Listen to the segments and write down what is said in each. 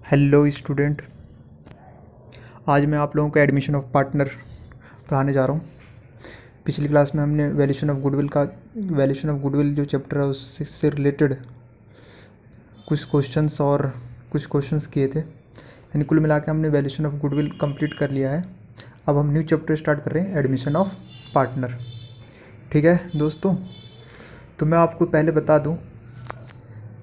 Hello student. आज मैं आप लोगों को एडमिशन ऑफ पार्टनर पढ़ाने जा रहा हूँ। पिछली क्लास में हमने वैल्यूएशन ऑफ गुडविल जो चैप्टर है उससे रिलेटेड कुछ क्वेश्चंस किए थे। यानी कुल मिला के हमने वैल्यूएशन ऑफ गुडविल कंप्लीट कर लिया है। अब हम न्यू चैप्टर स्टार्ट कर रहे हैं, एडमिशन ऑफ पार्टनर। ठीक है दोस्तों, तो मैं आपको पहले बता दूँ,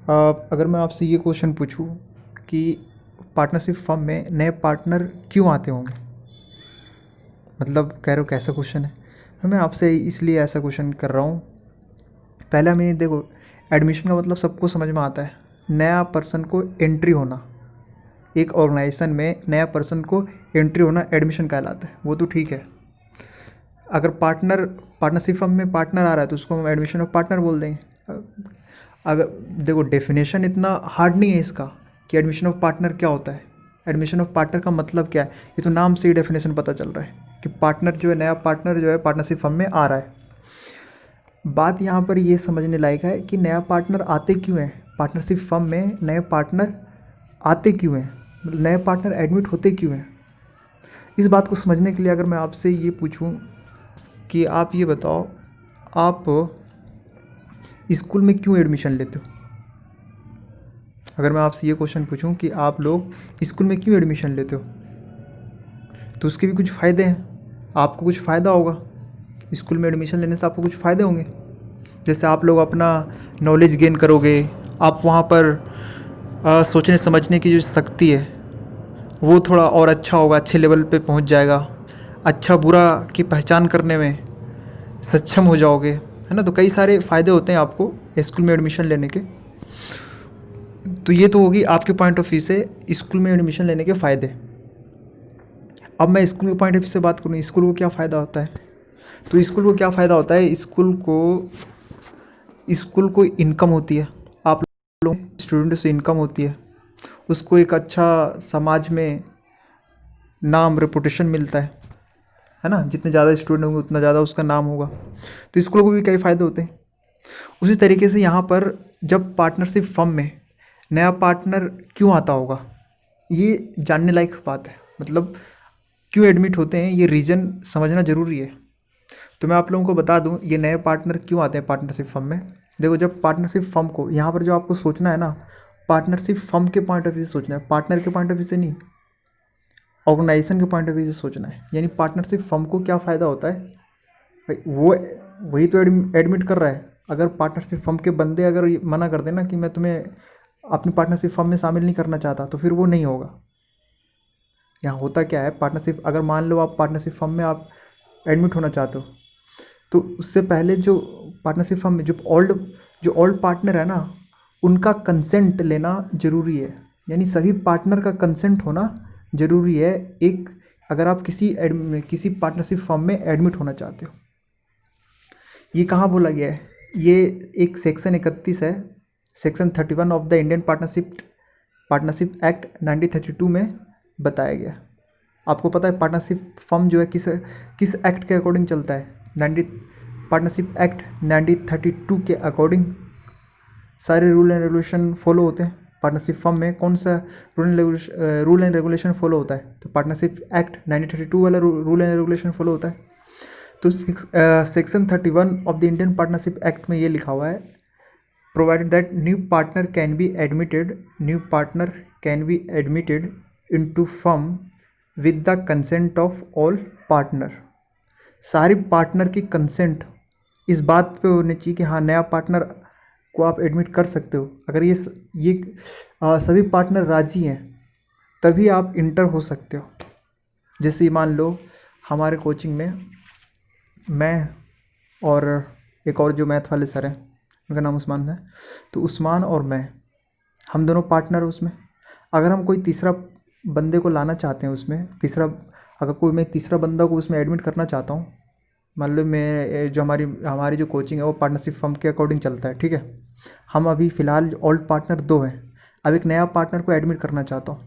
अगर मैं आपसे ये क्वेश्चन पूछूँ कि पार्टनरशिप फर्म में नए पार्टनर क्यों आते होंगे, मतलब कह रहे हो कैसा क्वेश्चन है। मैं आपसे इसलिए ऐसा क्वेश्चन कर रहा हूँ। पहले हमें देखो, एडमिशन का मतलब सबको समझ में आता है, नया पर्सन को एंट्री होना। एक ऑर्गेनाइजेशन में नया पर्सन को एंट्री होना एडमिशन कहलाता है, वो तो ठीक है। अगर पार्टनरशिप फर्म में पार्टनर आ रहा है तो उसको हम एडमिशन ऑफ पार्टनर बोल देंगे। अगर देखो, डेफिनेशन इतना हार्ड नहीं है इसका कि एडमिशन ऑफ पार्टनर क्या होता है। एडमिशन ऑफ पार्टनर का मतलब क्या है, ये तो नाम से ही डेफिनेशन पता चल रहा है कि पार्टनर जो है, नया पार्टनर जो है पार्टनरशिप फर्म में आ रहा है। बात यहाँ पर ये समझने लायक है कि नया पार्टनर आते क्यों हैं, पार्टनरशिप फर्म में नए पार्टनर आते क्यों हैं, नए पार्टनर एडमिट होते क्यों हैं। इस बात को समझने के लिए अगर मैं आपसे ये पूछूं कि आप ये बताओ, आप स्कूल में क्यों एडमिशन लेते हो। अगर मैं आपसे ये क्वेश्चन पूछूं कि आप लोग स्कूल में क्यों एडमिशन लेते हो, तो उसके भी कुछ फ़ायदे हैं। आपको कुछ फ़ायदा होगा, स्कूल में एडमिशन लेने से आपको कुछ फ़ायदे होंगे। जैसे आप लोग अपना नॉलेज गेन करोगे, आप वहाँ पर सोचने समझने की जो शक्ति है वो थोड़ा और अच्छा होगा, अच्छे लेवल पे पहुँच जाएगा। अच्छा बुरा की पहचान करने में सक्षम हो जाओगे, है ना। तो कई सारे फ़ायदे होते हैं आपको स्कूल में एडमिशन लेने के। तो ये तो होगी आपके पॉइंट ऑफ व्यू से स्कूल में एडमिशन लेने के फ़ायदे। अब मैं स्कूल के पॉइंट ऑफ व्यू से बात करूँ, स्कूल को क्या फ़ायदा होता है। तो स्कूल को क्या फ़ायदा होता है, स्कूल को इनकम होती है, आप लोग स्टूडेंट से इनकम होती है, उसको एक अच्छा समाज में नाम रेपुटेशन मिलता है ना। जितने ज़्यादा स्टूडेंट होंगे उतना ज़्यादा उसका नाम होगा। तो स्कूल को भी कई फ़ायदे होते हैं। उसी तरीके से यहाँ पर जब पार्टनरशिप फर्म में नया पार्टनर क्यों आता होगा, ये जानने लायक बात है। मतलब क्यों एडमिट होते हैं, ये रीज़न समझना ज़रूरी है। तो मैं आप लोगों को बता दूं, ये नए पार्टनर क्यों आते हैं पार्टनरशिप फर्म में। देखो, जब पार्टनरशिप फर्म को यहाँ पर जो आपको सोचना है ना, पार्टनरशिप फर्म के पॉइंट ऑफ व्यू से सोचना है, पार्टनर के पॉइंट ऑफ व्यू से नहीं, ऑर्गेनाइजेशन के पॉइंट ऑफ व्यू से सोचना है। यानी पार्टनरशिप फर्म को क्या फ़ायदा होता है भाई, वो वही तो एडमिट कर रहा है। अगर पार्टनरशिप फर्म के बंदे अगर ये मना कर देना कि मैं तुम्हें अपनी पार्टनरशिप फर्म में शामिल नहीं करना चाहता, तो फिर वो नहीं होगा। यहाँ होता क्या है, पार्टनरशिप अगर मान लो आप पार्टनरशिप फर्म में आप एडमिट होना चाहते हो, तो उससे पहले जो पार्टनरशिप फर्म में जो ओल्ड पार्टनर है ना, उनका कंसेंट लेना ज़रूरी है। यानी सभी पार्टनर का कंसेंट होना ज़रूरी है। एक अगर आप किसी पार्टनरशिप फर्म में एडमिट होना चाहते हो, ये कहाँ बोला गया है, ये एक सेक्शन 31 है, section 31 of the Indian partnership act 1932 में बताया गया। आपको पता है पार्टनरशिप फर्म जो है किस किस एक्ट के अकॉर्डिंग चलता है। पार्टनरशिप एक्ट 1932 के अकॉर्डिंग सारे रूल एंड रेगुलेशन फॉलो होते हैं। पार्टनरशिप फर्म में कौन सा रूल एंड रेगुलेशन फॉलो होता है, तो पार्टनरशिप एक्ट 1932 वाला रूल एंड रेगुलेशन फॉलो होता है। तो section 31 of the Indian partnership act में ये लिखा हुआ है, provided that new partner can be admitted into firm with the consent of all partner. सारे पार्टनर की कंसेंट इस बात पे होनी चाहिए कि हाँ, नया पार्टनर को आप एडमिट कर सकते हो। अगर सभी पार्टनर राजी हैं तभी आप इंटर हो सकते हो। जैसे मान लो हमारे कोचिंग में मैं और एक और जो मैथ वाले सर हैं, उनका नाम उस्मान है, तो उस्मान और मैं, हम दोनों पार्टनर उसमें। अगर हम कोई तीसरा बंदे को लाना चाहते हैं उसमें, मैं तीसरा बंदा को उसमें एडमिट करना चाहता हूँ, मान लो मैं जो हमारी जो कोचिंग है वो पार्टनरशिप फर्म के अकॉर्डिंग चलता है, ठीक है। हम अभी फ़िलहाल ओल्ड पार्टनर 2 हैं, अब एक नया पार्टनर को एडमिट करना चाहता हूँ,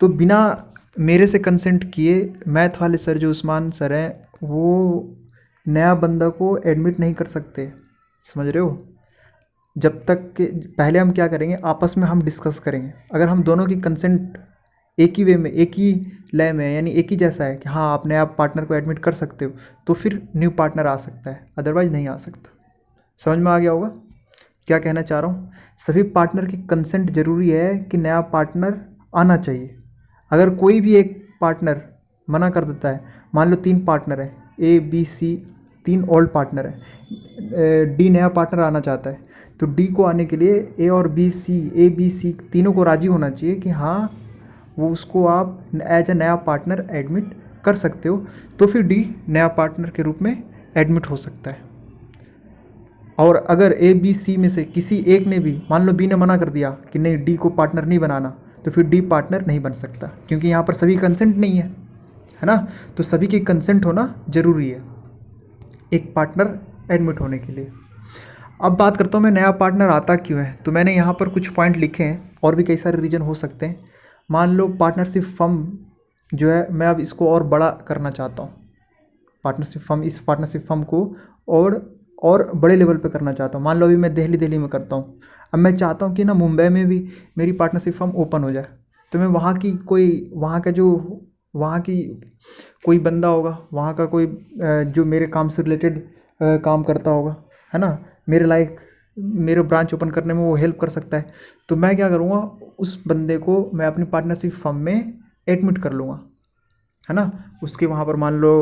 तो बिना मेरे से कंसेंट किए मैथ वाले सर जो उस्मान सर हैं, वो नया बंदा को एडमिट नहीं कर सकते। समझ रहे हो। जब तक के पहले हम क्या करेंगे, आपस में हम डिस्कस करेंगे। अगर हम दोनों की कंसेंट एक ही वे में, एक ही लय में, यानी एक ही जैसा है कि हाँ आप नया पार्टनर को एडमिट कर सकते हो, तो फिर न्यू पार्टनर आ सकता है, अदरवाइज नहीं आ सकता। समझ में आ गया होगा क्या कहना चाह रहा हूँ। सभी पार्टनर की कंसेंट जरूरी है कि नया पार्टनर आना चाहिए। अगर कोई भी एक पार्टनर मना कर देता है, मान लो 3 पार्टनर है, A B C, 3 old partner है, डी नया पार्टनर आना चाहता है, तो डी को आने के लिए ए बी सी तीनों को राजी होना चाहिए कि हाँ वो उसको आप एज ए नया पार्टनर एडमिट कर सकते हो, तो फिर डी नया पार्टनर के रूप में एडमिट हो सकता है। और अगर ए बी सी में से किसी एक ने भी, मान लो बी ने मना कर दिया कि नहीं डी को पार्टनर नहीं बनाना, तो फिर डी पार्टनर नहीं बन सकता, क्योंकि यहाँ पर सभी कंसेंट नहीं है ना। तो सभी की कंसेंट होना जरूरी है एक पार्टनर एडमिट होने के लिए। अब बात करता हूँ मैं नया पार्टनर आता क्यों है। तो मैंने यहाँ पर कुछ पॉइंट लिखे हैं, और भी कई सारे रीज़न हो सकते हैं। मान लो पार्टनरशिप फर्म जो है, मैं अब इसको और बड़ा करना चाहता हूँ, पार्टनरशिप फर्म, इस पार्टनरशिप फर्म को और बड़े लेवल पे करना चाहता हूँ। मान लो अभी मैं दिल्ली में करता हूँ, अब मैं चाहता हूँ कि ना मुंबई में भी मेरी पार्टनरशिप फर्म ओपन हो जाए। तो मैं वहाँ की कोई बंदा होगा, वहाँ का कोई जो मेरे काम से रिलेटेड काम करता होगा, है ना, मेरे ब्रांच ओपन करने में वो हेल्प कर सकता है। तो मैं क्या करूँगा, उस बंदे को मैं अपनी पार्टनरशिप फर्म में एडमिट कर लूँगा, है ना। उसके वहाँ पर मान लो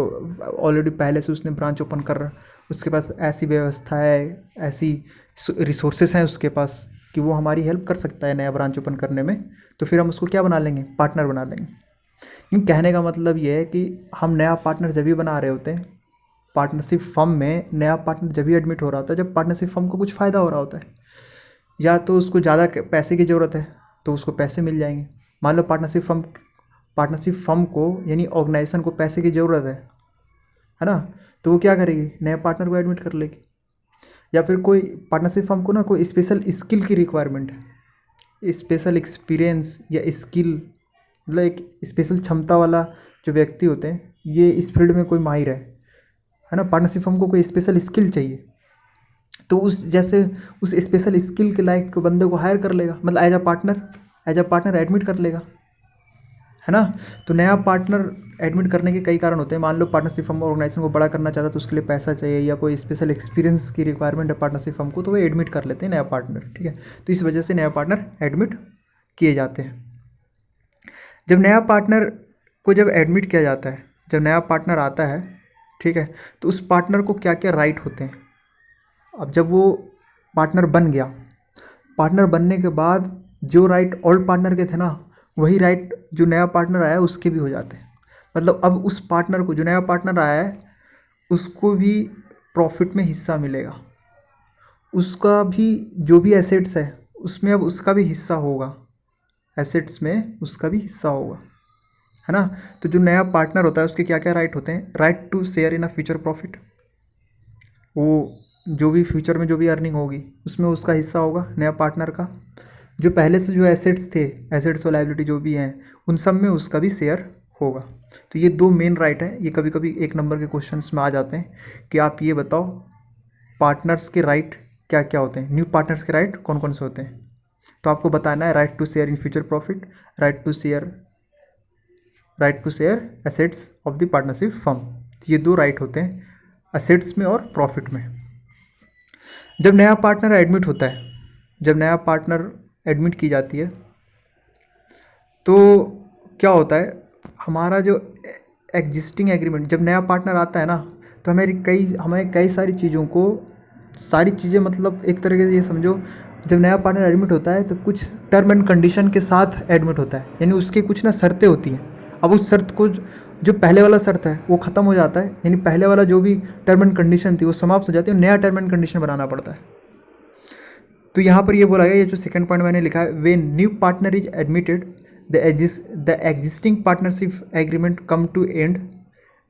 ऑलरेडी पहले से उसने ब्रांच ओपन कर रहा, उसके पास ऐसी व्यवस्था है, ऐसी रिसोर्सेस हैं उसके पास कि वो हमारी हेल्प कर सकता है नया ब्रांच ओपन करने में। तो फिर हम उसको क्या बना लेंगे, पार्टनर बना लेंगे। लेकिन कहने का मतलब ये है कि हम नया पार्टनर जब भी बना रहे होते हैं पार्टनरशिप फर्म में, नया पार्टनर जब भी एडमिट हो रहा होता है जब पार्टनरशिप फर्म को कुछ फ़ायदा हो रहा होता है, या तो उसको ज़्यादा पैसे की ज़रूरत है तो उसको पैसे मिल जाएंगे। मान लो पार्टनरशिप फर्म को यानी ऑर्गेनाइजेशन को पैसे की ज़रूरत है ना, तो वो क्या करेगी, नए पार्टनर को एडमिट कर लेगी। या फिर कोई पार्टनरशिप फर्म को ना कोई स्पेशल स्किल की रिक्वायरमेंट है, स्पेशल एक्सपीरियंस या स्किल, मतलब एक स्पेशल क्षमता वाला जो व्यक्ति होते हैं, ये इस फील्ड में कोई माहिर है ना। पार्टनरशिप फर्म को कोई स्पेशल स्किल चाहिए, तो उस स्पेशल स्किल के लायक बंदे को हायर कर लेगा, मतलब एज अ पार्टनर एडमिट कर लेगा, है ना। तो नया पार्टनर एडमिट करने के कई कारण होते हैं। मान लो पार्टनरशिप फर्म ऑर्गेनाइजेशन को बड़ा करना चाहता है तो उसके लिए पैसा चाहिए, या कोई स्पेशल एक्सपीरियंस की रिक्वायरमेंट है पार्टनरशिप फर्म को, तो वो एडमिट कर लेते हैं नया पार्टनर, ठीक है। तो इस वजह से नया पार्टनर एडमिट किए जाते हैं। जब नया पार्टनर को जब एडमिट किया जाता है, जब नया पार्टनर आता है, ठीक है, तो उस पार्टनर को क्या क्या राइट होते हैं। अब जब वो पार्टनर बन गया, पार्टनर बनने के बाद जो राइट ओल्ड पार्टनर के थे ना, वही राइट जो नया पार्टनर आया है उसके भी हो जाते हैं। मतलब अब उस पार्टनर को, जो नया पार्टनर आया है, उसको भी प्रॉफिट में हिस्सा मिलेगा, उसका भी जो भी एसेट्स है उसमें अब उसका भी हिस्सा होगा, एसेट्स में उसका भी हिस्सा होगा, है ना। तो जो नया पार्टनर होता है उसके क्या क्या राइट होते हैं, right to share in a future profit, वो जो भी फ्यूचर में जो भी अर्निंग होगी उसमें उसका हिस्सा होगा नया पार्टनर का। जो पहले से जो एसेट्स थे, एसेट्स और लायबिलिटी जो भी हैं, उन सब में उसका भी शेयर होगा। तो ये 2 मेन राइट हैं। ये कभी कभी 1 नंबर के क्वेश्चंस में आ जाते हैं कि आप ये बताओ पार्टनर्स के राइट क्या क्या होते हैं, न्यू पार्टनर्स के राइट कौन कौन से होते हैं। तो आपको बताना है right to share in future profit, right to share assets of the partnership firm. ये 2 राइट होते हैं एसेट्स में और प्रॉफिट में। जब नया पार्टनर एडमिट होता है, जब नया पार्टनर एडमिट की जाती है, तो क्या होता है, हमारा जो एग्जिस्टिंग एग्रीमेंट, जब नया पार्टनर आता है ना, तो हमें कई सारी चीज़ें मतलब एक तरीके से ये समझो, जब नया पार्टनर एडमिट होता है तो कुछ टर्म एंड कंडीशन के साथ एडमिट होता है, यानी उसके कुछ ना शर्तें होती हैं। अब उस शर्त को, जो पहले वाला शर्त है वो ख़त्म हो जाता है, यानी पहले वाला जो भी टर्म एंड कंडीशन थी वो समाप्त हो जाती है, नया टर्म एंड कंडीशन बनाना पड़ता है। तो यहाँ पर ये बोला गया, ये जो सेकंड पॉइंट मैंने लिखा है, way new partner is admitted the existing partnership agreement come to end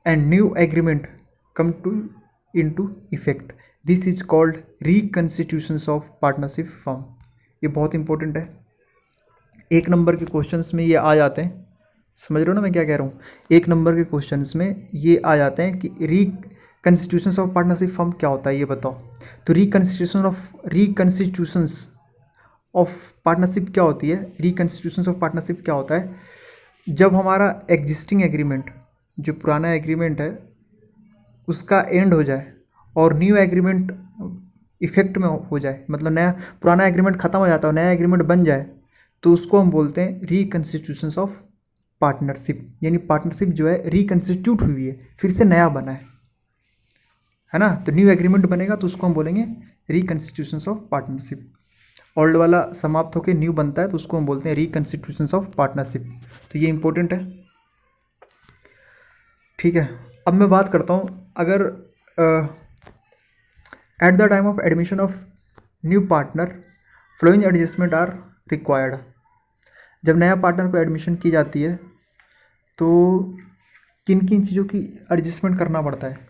and new agreement come to into effect, this is called reconstitutions of partnership firm. ये बहुत इंपॉर्टेंट है, 1 नंबर के क्वेश्चंस में ये आ जाते हैं। समझ रहे हो ना मैं क्या कह रहा हूँ, 1 नंबर के क्वेश्चंस में ये आ जाते हैं कि कंस्टिट्यूशंस ऑफ पार्टनरशिप फर्म क्या होता है ये बताओ। तो रिकंस्टिट्यूशंस ऑफ पार्टनरशिप क्या होती है, रिकंस्टिट्यूशंस ऑफ पार्टनरशिप क्या होता है, जब हमारा एग्जिस्टिंग एग्रीमेंट, जो पुराना एग्रीमेंट है उसका एंड हो जाए और न्यू एग्रीमेंट इफेक्ट में हो जाए, मतलब नया पुराना एग्रीमेंट ख़त्म हो जाता है और नया एग्रीमेंट बन जाए, तो उसको हम बोलते हैं रिकंस्टिट्यूशंस ऑफ पार्टनरशिप। यानी पार्टनरशिप जो है रिकंस्टिट्यूट हुई है, फिर से नया बना है ना। तो न्यू एग्रीमेंट बनेगा तो उसको हम बोलेंगे रिकंस्टिट्यूशंस ऑफ पार्टनरशिप। ओल्ड वाला समाप्त होकर न्यू बनता है तो उसको हम बोलते हैं रिकंस्टिट्यूशंस ऑफ पार्टनरशिप। तो ये इंपॉर्टेंट है, ठीक है। अब मैं बात करता हूँ, अगर at the time of admission of new partner following adjustment are required. जब नया पार्टनर को एडमिशन की जाती है तो किन किन चीज़ों की एडजस्टमेंट करना पड़ता है।